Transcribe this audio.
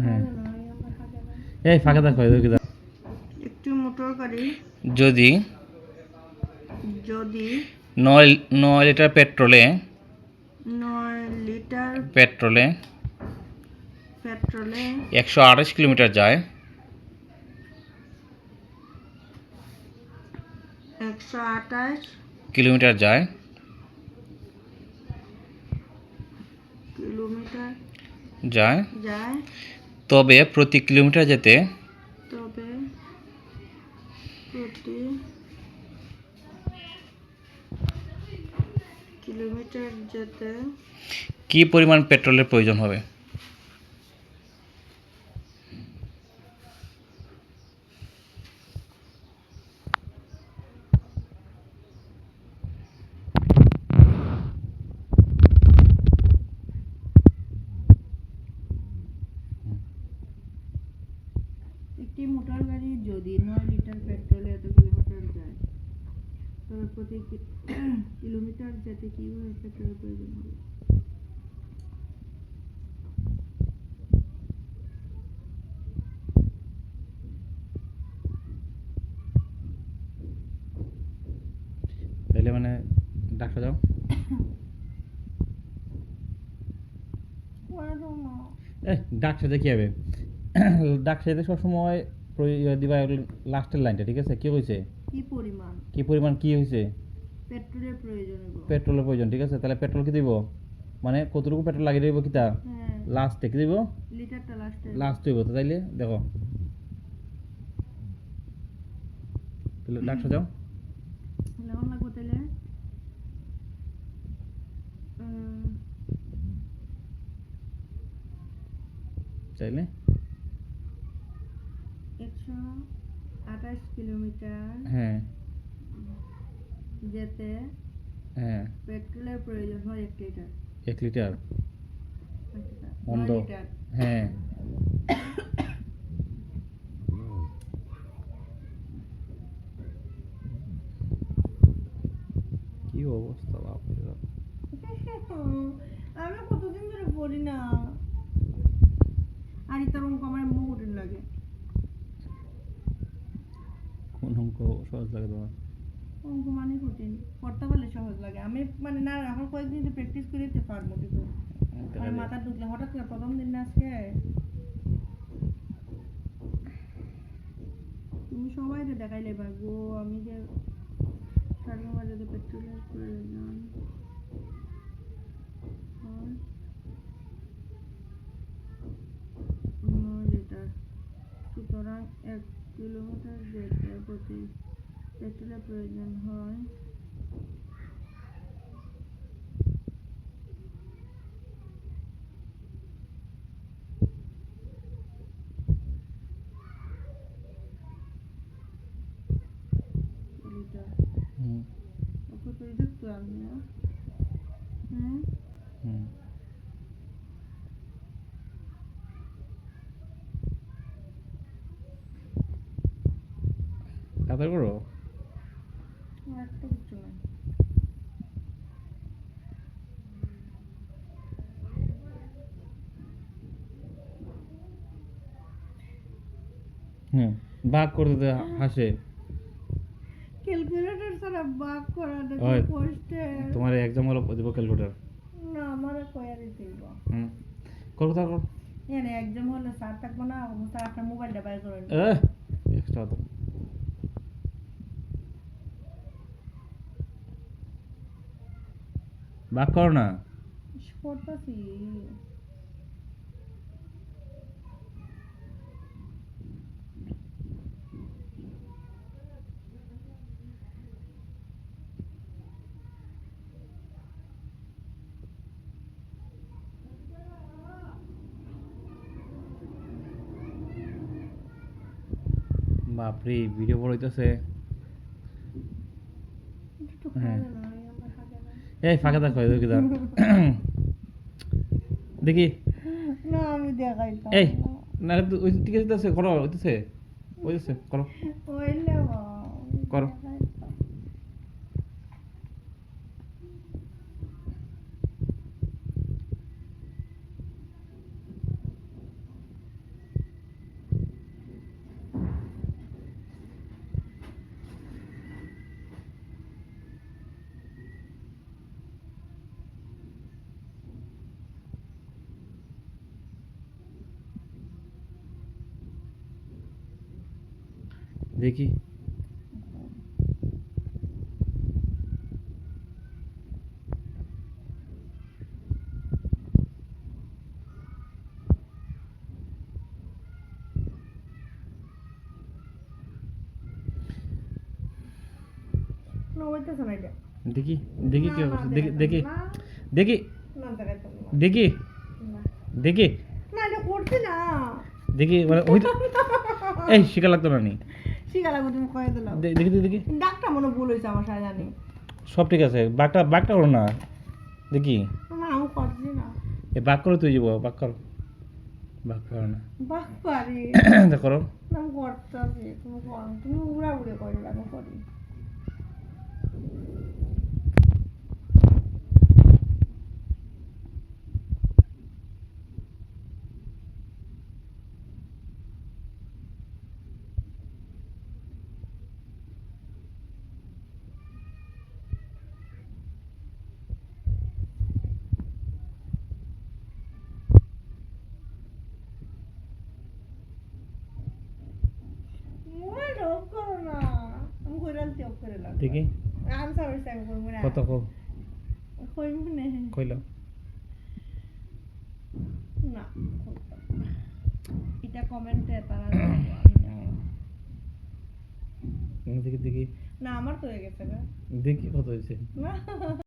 হ্যাঁ এই ফাঁকা দেখো এদিকে দাও। একটি মোটর গাড়ি যদি যদি 9 লিটার পেট্রোলে 9 লিটার পেট্রোলে পেট্রোলে 128 কিলোমিটার যায় 128 কিলোমিটার যায় কিলোমিটার যায় যায় তবে প্রতি কিলোমিটার যেতে তবে প্রতি কিলোমিটার যেতে কি পরিমাণ পেট্রোলের প্রয়োজন হবে? একটি মোটর গাড়ি যদি 9 লিটার পেট্রোলে এত কিলোমিটার যায় তবে প্রতি কিলোমিটার যেতে কিভাবে পেট্রোলের প্রয়োজন হবে? তাহলে মানে ডাক্তার যাও ডাক্তার সাথে কি হবে? ডাক্তার সাথে সবসময় দিবা লাস্টের লাইনটা, ঠিক আছে? কি হয়েছে? কি পরিমাণ কি হয়েছে? পেট্রোলের প্রয়োজন হবে? পেট্রোলের প্রয়োজন, ঠিক আছে? তাহলে পেট্রোল কি দিব? মানে কতটুকু পেট্রোল লাগিয়ে দিব কিতা হ্যাঁ লাস্টে কি দিব? লিটারটা লাস্ট হইব তো, তাইলে দেখো তাহলে ডাক্তার যাও লেমন লাগবে তাইলে চাইলে 128 কিলোমিটার হ্যাঁ যেতে হ্যাঁ পেট্রোলের প্রয়োজন হয় 1 লিটার 1 লিটার মন্দ 9 লিটার হ্যাঁ কি অবস্থা বাপরে বাপ। আমি কতদিন ধরে পড়ি না আর ইতার অঙ্ক আমার মুখ কঠিন লাগে কোন অঙ্ক সহজ লাগে তোমার? অঙ্ক মানে কঠিন পড়তে পারলে সহজ লাগে আমি মানে না এখন কয়েকদিন প্র্যাকটিস করিতে পারবো কিন্তু আমার মাথা ঢুকলে হঠাৎ করে প্রথম দিন না আজকে তুমি সবাই তো দেখাইলে গো আমি যে সার্গো বাজারে পেট্রোলের প্রয়োজন হয় 9 লিটার সুতরাং 1 কিলোমিটার যেতে প্রতি পেট্রোলের প্রয়োজন হয় লিটার হুম ওকে তো দেখতে আমি না হুম হুম তাড়াতাড়ি করো। একটা কিছু নাই হুম ভাগ করে দিতে হাসে। ক্যালকুলেটর ছাড়া ভাগ করাটা ওই খুব কষ্টের তোমার এক্সাম হলো দিব ক্যালকুলেটর। না আমার কয়ারই দেব হুম করো তারপর এনে একদম হলে স্যার থাকবো না স্যার আপনার মোবাইলটা বাইর করে এক্সট্রা তো ভাগ করো না। করতেছি বাপরে ভিডিও বড় হইতেছে। হ্যাঁ এই ফাঁকা দেখো এদিকে দাও। দেখি না আমি দেখাইতাম এই না ওই ঠিক আছে করো হইতেছে হইতেছে করো ওইলে করো। দেখি না হইতেছে না এটা দেখি দেখি কি না, অবস্থা না, দেখি দেখাইতাম দেখি না। দেখি না দেখাইতাম না। দেখি না। দেখি না এটা করছি না দেখি মানে ওই এই শিখা লাগতো না নি শিখা লাগবে তুমি কয়ে দিলাম দেখি দেখি দেখি ডাকটা মনে ভুল হয়েছে আমার সাথে জানি সব ঠিক আছে বাঘটা করো না দেখি না আমি করছি না এ বাঘ করো তুই যাবো বাঘ করো বাঘ করো না বাহ পারি তা করো না আমি করতেছি তুমি করো তুমি উড়া উড়ে করো আমি করি মোবাইল অফ করো না আমি কইরা আনতে অফ করে লাগবে দেখি আনসার হইছে আমি করব না কত কো কইব না কইলাম না করতাম না। এটা কমেন্টে তারা দেখি দেখি না আমার তো হয়ে গেছে গা দেখি কত হয়েছে না